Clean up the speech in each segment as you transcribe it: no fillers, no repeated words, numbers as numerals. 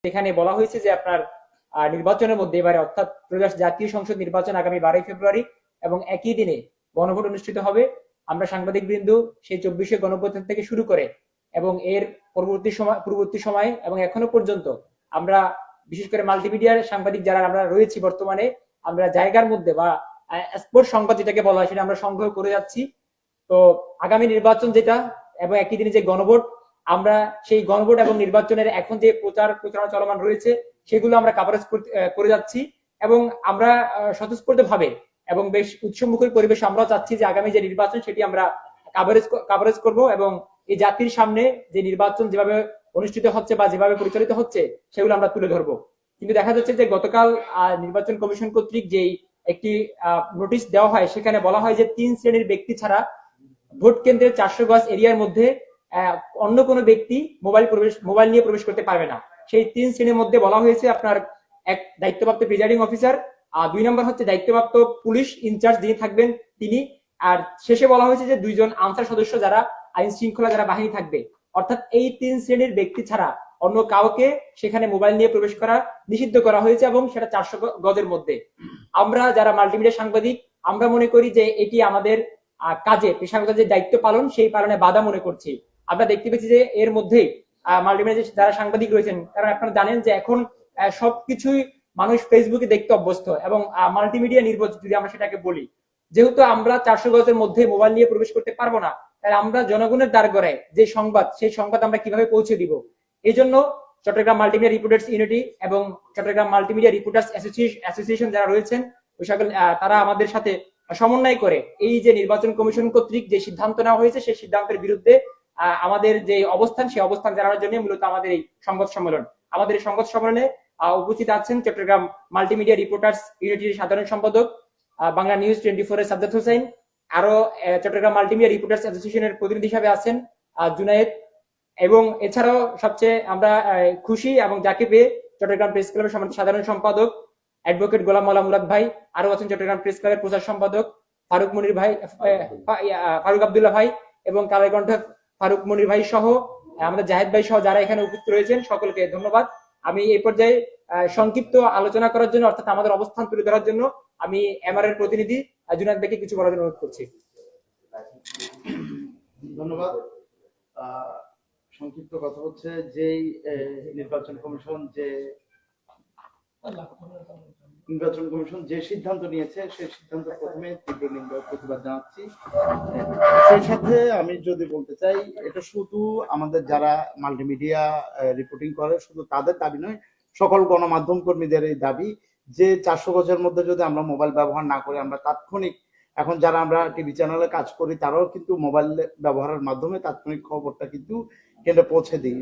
এখানে বলা হয়েছে যে আপনার নির্বাচনের মধ্যে এবারে অর্থাৎ ত্রয়োদশ জাতীয় সংসদ নির্বাচন আগামী 12 ফেব্রুয়ারি এবং একই দিনে গণভোট অনুষ্ঠিত হবে। আমরা সাংবাদিক বৃন্দ সেই 24শে গণঅভ্যুত্থান থেকে শুরু করে এবং এর পূর্ববর্তী সময়ে এবং এখনো পর্যন্ত আমরা বিশেষ করে মাল্টিমিডিয়ার সাংবাদিক যারা আমরা রয়েছি বর্তমানে, আমরা জায়গার মধ্যে বা স্পোর্ট সংবাদ যেটাকে বলা হয় সেটা আমরা সংগ্রহ করে যাচ্ছি। তো আগামী নির্বাচন যেটা এবং একই দিনে যে গণভোট, আমরা সেই গণভোট এবং নির্বাচনের এখন যে প্রচারণা চলমান রয়েছে সেগুলো আমরা কাভারেজ করে যাচ্ছি এবং আমরা স্বতঃস্ফূর্ত ভাবে এবং বেশ উৎসবমুখর পরিবেশ আমরাও চাচ্ছি যে আগামী যে নির্বাচন সেটি আমরা কাভারেজ করব এবং এই জাতির সামনে যে নির্বাচন যেভাবে অনুষ্ঠিত হচ্ছে বা যেভাবে পরিচালিত হচ্ছে সেগুলো আমরা তুলে ধরবো। কিন্তু দেখা যাচ্ছে যে গতকাল নির্বাচন কমিশন কর্তৃক যেই একটি নোটিশ দেওয়া হয় সেখানে বলা হয় যে 3 শ্রেণীর ব্যক্তি ছাড়া ভোট কেন্দ্রের 400 গজ এরিয়ার মধ্যে অন্য কোনো ব্যক্তি মোবাইল নিয়ে প্রবেশ করতে পারবে না। সেই 3 শ্রেণীর মধ্যে বলা হয়েছে আপনার এক দায়িত্বপ্রাপ্ত প্রিজাইডিং অফিসার, 2 নম্বর হচ্ছে দায়িত্বপ্রাপ্ত পুলিশ ইনচার্জ যিনি থাকবেন তিনি, আর শেষে বলা হয়েছে যে 2 জন আনসার সদস্য যারা আইন শৃঙ্খলা যারা বাহিনী থাকবে। অর্থাৎ এই 3 শ্রেণীর ব্যক্তি ছাড়া অন্য কাউকে সেখানে মোবাইল নিয়ে প্রবেশ করা নিষিদ্ধ করা হয়েছে এবং সেটা 400 গজের মধ্যে। আমরা যারা মাল্টিমিডিয়া সাংবাদিক আমরা মনে করি যে এটি আমাদের কাজে পেশাগত যে দায়িত্ব পালন সেই পালনে বাধা মনে করছি। আমরা দেখতে পেয়েছি যে এর মধ্যে মাল্টিমিডিয়া যারা সাংবাদিক রয়েছেন, কারণ আপনারা জানেন যে এখন সবকিছুই মানুষ ফেসবুকে দেখতে অভ্যস্ত এবং মাল্টিমিডিয়া নির্ভর যদি আমরা সেটাকে বলি, যেহেতু আমরা 400 গজের মধ্যে মোবাইল নিয়ে প্রবেশ করতে পারবো না, তাহলে আমরা জনগণের দ্বারগড়ায় যে সংবাদ সেই সংবাদ আমরা কিভাবে পৌঁছে দিব। এই জন্য চট্টগ্রাম মাল্টিমিডিয়া রিপোর্টার্স ইউনিটি এবং চট্টগ্রাম মাল্টিমিডিয়া রিপোর্টার্স অ্যাসোসিয়েশন যারা রয়েছেন ওই সকল তারা আমাদের সাথে সমন্বয় করে এই যে নির্বাচন কমিশন কর্তৃক যে সিদ্ধান্ত নেওয়া হয়েছে সেই সিদ্ধান্তের বিরুদ্ধে আমাদের যে অবস্থান সেই অবস্থান জানানোর জন্য মূলত আমাদের এই সংবাদ সম্মেলন। আমাদের এই সংবাদ সম্মেলনে উপস্থিত আছেন চট্টগ্রাম মাল্টিমিডিয়া রিপোর্টার্স ইউনিটির সাধারণ সম্পাদক বাংলা নিউজ 24 এর সাজ্জাদ হোসেন, আরো চট্টগ্রাম মাল্টিমিডিয়া রিপোর্টার্স অ্যাসোসিয়েশনের প্রতিনিধি হিসেবে আছেন জুনায়েদ, এবং এছাড়াও সবচেয়ে আমরা খুশি এবং যাকে পেয়ে চট্টগ্রাম প্রেস ক্লাবের সাধারণ সম্পাদক অ্যাডভোকেট গোলাম মাওলা মুরাদ ভাই, আরো আছেন চট্টগ্রাম প্রেস ক্লাবের প্রচার সম্পাদক ফারুক মনির ভাই, ফারুক আব্দুল্লাহ ভাই এবং কালের কণ্ঠ ফারুক মনির ভাই সহ আমাদের জাহেদ ভাই সহ যারা এখানে উপস্থিত রয়েছেন সকলকে ধন্যবাদ। আমি এই পর্যায়ে সংক্ষিপ্ত আলোচনা করার জন্য অর্থাৎ আমাদের অবস্থান তুলে ধরার জন্য আমি এমআর এর প্রতিনিধি জুনায়েদ ভাইকে কিছু বলার জন্য অনুরোধ করছি। ধন্যবাদ। সংক্ষিপ্ত কথা হচ্ছে যেই নির্বাচন কমিশন যে সিদ্ধান্ত নিয়েছে সেই সিদ্ধান্ত প্রথমে তীব্র নিন্দা প্রতিবাদ জানাচ্ছি। সেই সাথে আমি যদি বলতে চাই এটা শুধু আমাদের যারা মাল্টিমিডিয়া রিপোর্টিং করে শুধু তাদের দাবি নয়, সকল গণমাধ্যম কর্মীদের এই দাবি যে 400 গজের মধ্যে যদি আমরা মোবাইল ব্যবহার না করি, আমরা তাৎক্ষণিক এখন যারা আমরা টিভি চ্যানেলে কাজ করি তারাও কিন্তু মোবাইল ব্যবহারের মাধ্যমে তাৎক্ষণিক খবরটা কিন্তু কেন্দ্রে পৌঁছে দিই।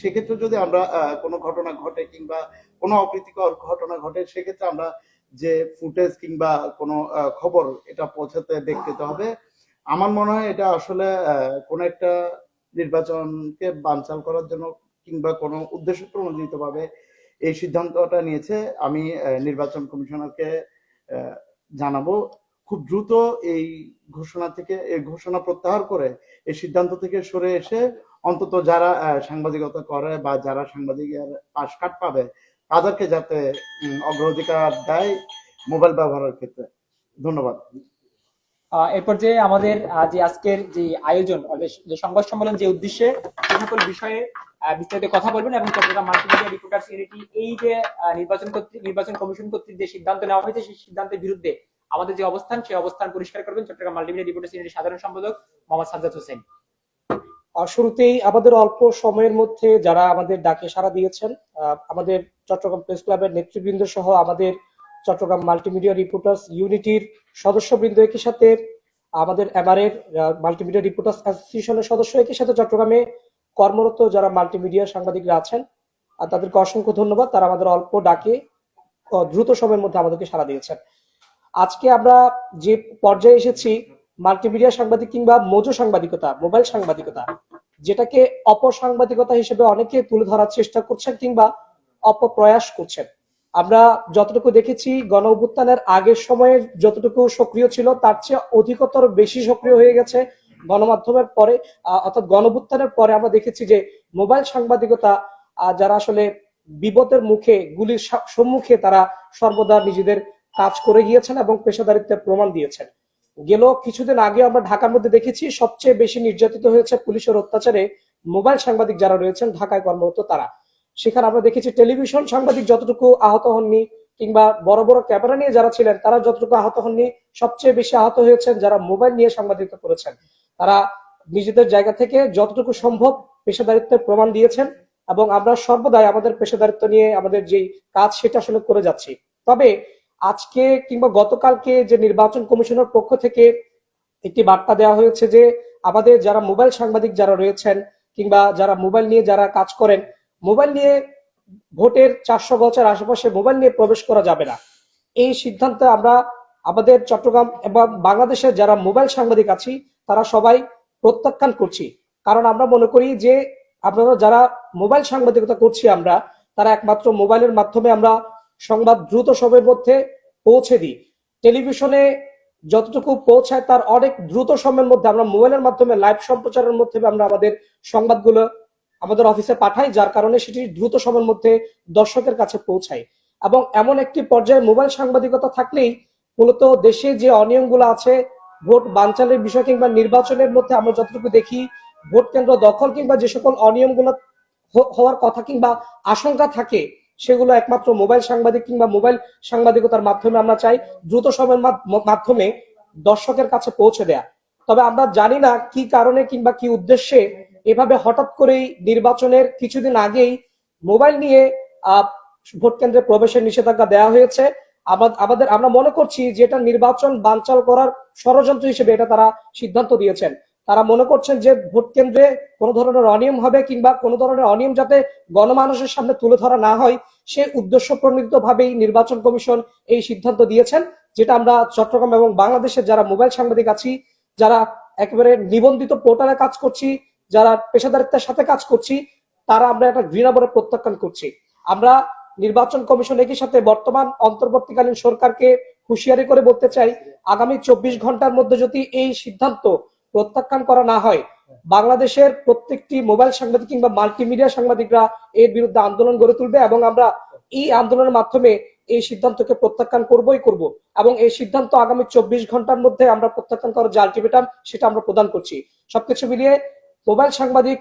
সেক্ষেত্রে যদি আমরা কোনো ঘটনা ঘটে কিংবা কোনো অপ্রীতিকর ঘটনা ঘটে সেক্ষেত্রে আমরা যে ফুটেজ কিংবা কোনো খবর এটা পৌঁছাতে দেখতে হবে। আমার মনে হয় এটা আসলে কোনো একটা নির্বাচনকে বানচাল করার জন্য কিংবা কোনো উদ্দেশ্য প্রণোদিত ভাবে এই সিদ্ধান্তটা নিয়েছে। আমি নির্বাচন কমিশনারকে জানাবো খুব দ্রুত এই ঘোষণা প্রত্যাহার করে এই সিদ্ধান্ত থেকে সরে এসে অন্তত যারা সাংবাদিকতা করে বা যারা সাংবাদিকের পাশ কাট পাবে তাদেরকে যাতে অগ্রাধিকার দেয় মোবাইল ব্যবহারের ক্ষেত্রে। ধন্যবাদ। এরপর যে আমাদের যে আজকের যে আয়োজন যে সংবাদ সম্মেলন যে উদ্দেশ্যে এই সকল বিষয়ে বিস্তারিত কথা বলবেন এবং চট্টগ্রাম মাল্টিমিডিয়া রিপোর্টার্স ইউনিটি এই যে নির্বাচন কমিশন কর্তৃক যে সিদ্ধান্ত নেওয়া হয়েছে সেই সিদ্ধান্তের বিরুদ্ধে আমাদের যে অবস্থান সেই অবস্থান পরিষ্কার করবেন চট্টগ্রাম মাল্টিমিডিয়া রিপোর্টার্স ইউনিটির সাধারণ সম্পাদক মোহাম্মদ সাজ্জাদ হোসেন। শুরুতেই আমাদের অল্প সময়ের মধ্যে যারা আমাদের ডাকে সাড়া দিয়েছেন, আমাদের চট্টগ্রাম প্রেস ক্লাবের নেতৃবৃন্দ সহ আমাদের চট্টগ্রাম মাল্টিমিডিয়া রিপোর্টার্স ইউনিটির সদস্যবৃন্দ, একই সাথে আমাদের এমআরএর মাল্টিমিডিয়া রিপোর্টার্স অ্যাসোসিয়েশনের সদস্য, একই সাথে চট্টগ্রামে কর্মরত যারা মাল্টিমিডিয়া সাংবাদিকরা আছেন আর তাদেরকে অসংখ্য ধন্যবাদ। তারা আমাদের অল্প ডাকে দ্রুত সময়ের মধ্যে আমাদেরকে সাড়া দিয়েছেন। আজকে আমরা যে পর্যায়ে এসেছি, মাল্টিমিডিয়া সাংবাদিক কিংবা মজু সাংবাদিকতা, মোবাইল সাংবাদিকতা, যেটাকে অপসাংবাদিকতা হিসেবে অনেকে তুলে ধরার চেষ্টা করছেন কিংবা অপপ্রয়াস করছেন। আমরা যতটুকু দেখেছি গণ অভ্যুত্থানের আগের সময়ে যতটুকু সক্রিয় ছিল তার চেয়ে অধিকতর বেশি সক্রিয় হয়ে গেছে গণমাধ্যমের পরে, অর্থাৎ গণ অভ্যুত্থানের পরে আমরা দেখেছি যে মোবাইল সাংবাদিকতা যারা আসলে বিপদের মুখে গুলির সম্মুখে তারা সর্বদা নিজেদের কাজ করে গিয়েছেন এবং পেশাদারিত্বের প্রমাণ দিয়েছেন। গেল কিছুদিন আগে আমরা ঢাকার মধ্যে দেখেছি সবচেয়ে বেশি নির্যাতিত হয়েছে পুলিশের অত্যাচারে মোবাইল সাংবাদিক যারা রয়েছেন ঢাকায় কর্মরত তারা। সেখানে আমরা দেখেছি টেলিভিশন সাংবাদিক যতটুকু আহত হননি, কিংবা বড় বড় ক্যামেরা নিয়ে যারা ছিলেন তারা যতটুকু আহত হননি, সবচেয়ে বেশি আহত হয়েছেন যারা মোবাইল নিয়ে সাংবাদিকতা করেছেন। তারা নিজেদের জায়গা থেকে যতটুকু সম্ভব পেশাদারিত্বের প্রমাণ দিয়েছেন এবং আমরা সর্বদাই আমাদের পেশাদারিত্ব নিয়ে আমাদের যে কাজ সেটা আসলে করে যাচ্ছি। তবে আজকে কিংবা গতকালকে যে নির্বাচন কমিশনের পক্ষ থেকে একটি বার্তা দেওয়া হয়েছে যে আমাদের যারা মোবাইল সাংবাদিক যারা রয়েছেন কিংবা যারা মোবাইল নিয়ে যারা কাজ করেন, মোবাইল নিয়ে ভোটের 400 গজের আশেপাশে মোবাইল নিয়ে প্রবেশ করা যাবে না। এই সিদ্ধান্তে আমরা আমাদের চট্টগ্রাম এবং বাংলাদেশের যারা মোবাইল সাংবাদিক আছি তারা সবাই প্রত্যাখ্যান করছি। কারণ আমরা মনে করি যে আপনারা যারা মোবাইল সাংবাদিকতা করছি আমরা, তারা একমাত্র মোবাইলের মাধ্যমে আমরা সংবাদ দ্রুত সময়ের মধ্যে পৌঁছে দিই। টেলিভিশনে যতটুকু পৌঁছায় তার অনেক দ্রুত সময়ের মধ্যে আমরা মোবাইলের মাধ্যমে লাইভ সম্প্রচারের মাধ্যমে আমরা আমাদের সংবাদগুলো আমাদের অফিসে পাঠাই, যার কারণে সেটি দ্রুত সময়ের মধ্যে দর্শকের কাছে পৌঁছায়। এবং এমন একটি পর্যায়ে মোবাইল সাংবাদিকতা থাকলেই মূলত দেশে যে অনিয়মগুলো আছে, ভোট বানচালের বিষয় কিংবা নির্বাচনের মধ্যে আমরা যতটুকু দেখি ভোট কেন্দ্র দখল কিংবা যে সকল অনিয়মগুলো হওয়ার কথা কিংবা আশঙ্কা থাকে, সেগুলো একমাত্র মোবাইল সাংবাদিক কিংবা মোবাইল সাংবাদিকতার মাধ্যমে আমরা চাই দ্রুত সময়ের মাধ্যমে দর্শকের কাছে পৌঁছে দেয়া। তবে আমরা জানি না কি কারণে কিংবা কি উদ্দেশ্যে এভাবে হঠাৎ করেই নির্বাচনের কিছুদিন আগেই মোবাইল নিয়ে ভোট কেন্দ্রে প্রবেশের নিষেধাজ্ঞা দেওয়া হয়েছে। আমরা মনে করছি যে এটা নির্বাচন বানচাল করার ষড়যন্ত্র হিসেবে এটা তারা সিদ্ধান্ত দিয়েছেন। তারা মনে করছেন যে ভোট কেন্দ্রে কোনো ধরনের অনিয়ম হবে কিংবা কোনো ধরনের অনিয়ম যাতে গণমানুষের সামনে তুলে ধরা না হয়, সে উদ্দেশ্য প্রণীত ভাবেই নির্বাচন কমিশন এই সিদ্ধান্ত দিয়েছেন, যেটা আমরা চট্টগ্রাম এবং বাংলাদেশের যারা মোবাইল সাংবাদিক আছি, যারা একেবারে নিবন্ধিত পোর্টালে কাজ করছি, যারা পেশাদারিত্বের সাথে কাজ করছি, তারা আমরা একটা ঘৃণাভরে প্রত্যাখ্যান করছি। আমরা নির্বাচন কমিশন একই সাথে বর্তমান অন্তর্বর্তীকালীন সরকারকে হুঁশিয়ারি করে বলতে চাই, আগামী 24 ঘন্টার মধ্যে যদি এই সিদ্ধান্ত প্রত্যাখ্যান করা না হয়, বাংলাদেশের প্রত্যেকটি মোবাইল সাংবাদিক কিংবা মাল্টিমিডিয়া সাংবাদিকরা এর বিরুদ্ধে আন্দোলন গড়ে তুলবে এবং আমরা এই আন্দোলনের মাধ্যমে এই সিদ্ধান্তকে প্রত্যাখ্যান করবই করব। এবং এই সিদ্ধান্ত আগামী 24 ঘন্টার মধ্যে আমরা প্রত্যাখ্যান করার যে আলটিমেটাম সেটা আমরা প্রদান করছি। সবকিছু মিলিয়ে মোবাইল সাংবাদিক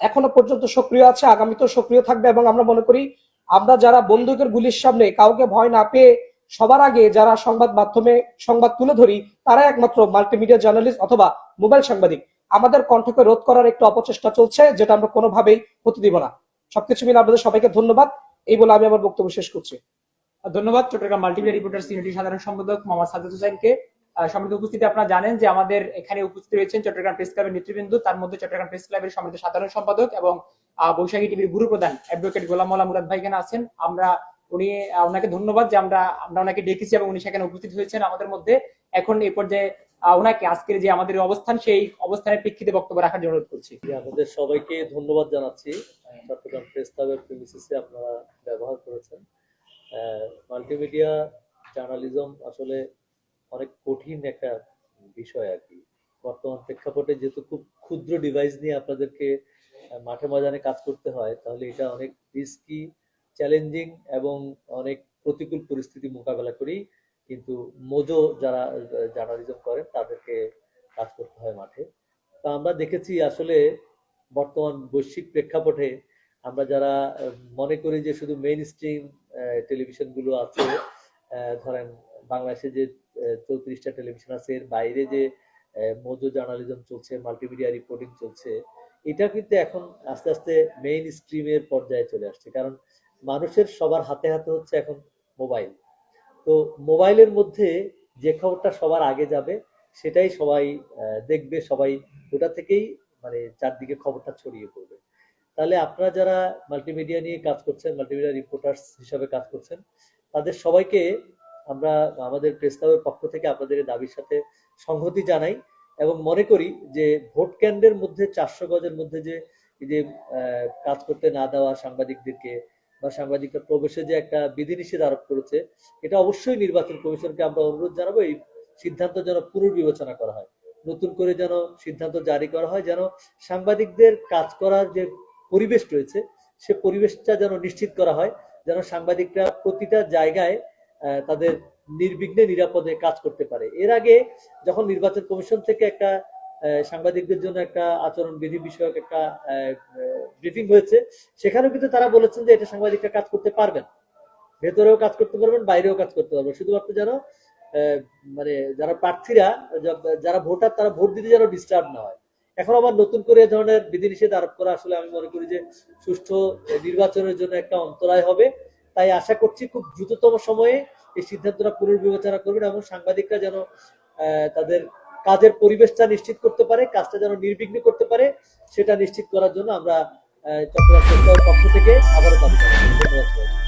এখনো পর্যন্ত সক্রিয় আছে, আগামীতেও সক্রিয় থাকবে। এবং আমরা মনে করি আমরা যারা বন্দুকের গুলির সামনে কাউকে ভয় না পেয়ে সবার আগে যারা সংবাদ মাধ্যমে সংবাদ তুলে ধরি, তারা একমাত্র মাল্টিমিডিয়া জার্নালিস্ট অথবা মোবাইল সাংবাদিক। আমাদের কণ্ঠকে রোধ করার একটু অপচেষ্টা চলছে, যেটা আমরা কোনোভাবেই হতে দিব না। সবকিছু মিলে আপনাদের সবাইকে ধন্যবাদ, এই বলে আমি আমার বক্তব্য শেষ করছি। ধন্যবাদ চট্টগ্রাম মাল্টিমিডিয়া রিপোর্টার্স ইউনিটির সাধারণ সম্পাদক মোহাম্মদ সাজ্জাদ হোসেনকে। সম্মানিত উপস্থিতি, আপনারা জানেন যে আমাদের এখানে উপস্থিত রয়েছেন চট্টগ্রাম প্রেস ক্লাবের নেতৃবৃন্দ, তার মধ্যে চট্টগ্রাম প্রেস ক্লাবের সম্মানিত সাধারণ সম্পাদক এবং বৈশাখী টিভির গুরু প্রধান অ্যাডভোকেট গোলাম মাওলা মুরাদ ভাই এখানে আছেন। ওনাকে ধন্যবাদ যে আমরা ওনাকে ডেকেছি এবং উনি সেখানে উপস্থিত হয়েছেন আমাদের মধ্যে। এখন এই পর্যায়ে ওনাকে আজকের যে আমাদের অবস্থান, সেই অবস্থানের প্রেক্ষিতে বক্তব্য রাখার জন্য অনুরোধ করছি। আপনাদের সবাইকে ধন্যবাদ জানাচ্ছি। চট্টগ্রাম প্রেস ক্লাবের প্রিমিসিসে আপনারা ব্যবহার করেছেন। মাল্টিমিডিয়া জার্নালিজম আসলে অনেক কঠিন একটা বিষয় আর কি। বর্তমান প্রেক্ষাপটে যেহেতু খুব ক্ষুদ্র ডিভাইস নিয়ে আপনাদেরকে মাঠে ময়দানে কাজ করতে হয়, তাহলে এটা অনেক রিস্কি, চ্যালেঞ্জিং এবং অনেক প্রতিকূল পরিস্থিতি মোকাবেলা করেই কিন্তু মোজো যারা জার্নালিজম করেন তাদেরকে কাজ করতে হয় মাঠে। তা আমরা দেখেছি আসলে বর্তমান বৈশ্বিক প্রেক্ষাপটে আমরা যারা মনে করি যে শুধু মেইন স্ট্রিম টেলিভিশন গুলো আছে, ধরেন বাংলাদেশে যে 34টা টেলিভিশন আছে, এর বাইরে যে মোজো জার্নালিজম চলছে, মাল্টিমিডিয়া রিপোর্টিং চলছে, এটা কিন্তু এখন আস্তে আস্তে মেইন স্ট্রিমের পর্যায়ে চলে আসছে। কারণ মানুষের সবার হাতে হাতে হচ্ছে এখন মোবাইল। তো মোবাইলের মধ্যে যে খবরটা সবার আগে যাবে সেটাই সবাই দেখবে, সবাই ওটা থেকেই মানে চারদিকে খবরটা ছড়িয়ে পড়বে। তাহলে আপনারা যারা মাল্টিমিডিয়া নিয়ে কাজ করছেন, মাল্টিমিডিয়া রিপোর্টার্স হিসাবে কাজ করছেন, তাদের সবাইকে আমরা আমাদের প্রেস ক্লাবের পক্ষ থেকে আপনাদের দাবির সাথে সংহতি জানাই এবং মনে করি যে ভোট কেন্দ্রের মধ্যে 400 গজের মধ্যে যে কাজ করতে না দেওয়া সাংবাদিকদেরকে বা সাংবাদিকদের প্রবেশে যে একটা বিধিনিষেধ আরোপ করেছে, এটা অবশ্যই নির্বাচন কমিশনকে আমরা অনুরোধ জানাবো এই সিদ্ধান্ত যেন পুনর্বিবেচনা করা হয়, নতুন করে যেন সিদ্ধান্ত জারি করা হয়, যেন সাংবাদিকদের কাজ করার যে পরিবেশ রয়েছে সে পরিবেশটা যেন নিশ্চিত করা হয়, যেন সাংবাদিকরা প্রতিটা জায়গায় তাদের নির্বিঘ্নে নিরাপদে কাজ করতে পারে। এর আগে যখন নির্বাচন কমিশন থেকে একটা সাংবাদিকদের জন্য একটা আচরণ বিধি বিষয়ক একটা ব্রিফিং হয়েছে, সেখানেও কিন্তু তারা বলেছেন যে এটা সাংবাদিকরা কাজ করতে পারবেন, ভেতরেও কাজ করতে পারবেন, বাইরেও কাজ করতে পারবেন, শুধুমাত্র যেন মানে যারা প্রার্থীরা, যারা ভোটার, তারা ভোট দিতে যেন ডিস্টার্ব না হয়। এখন আবার নতুন করে এ ধরনের বিধিনিষেধ আরোপ করা আসলে আমি মনে করি যে সুষ্ঠু নির্বাচনের জন্য একটা অন্তরায় হবে। তাই আশা করছি খুব দ্রুততম সময়ে এই সিদ্ধান্তটা পুনর্বিবেচনা করবেন এবং সাংবাদিকরা যেন তাদের কাজের পরিবেশটা নিশ্চিত করতে পারে, কাজটা যেন নির্বিঘ্নে করতে পারে, সেটা নিশ্চিত করার জন্য আমরা চট্টগ্রাম প্রেস ক্লাবের পক্ষ থেকে আবারও দাবি জানাচ্ছি। ধন্যবাদ।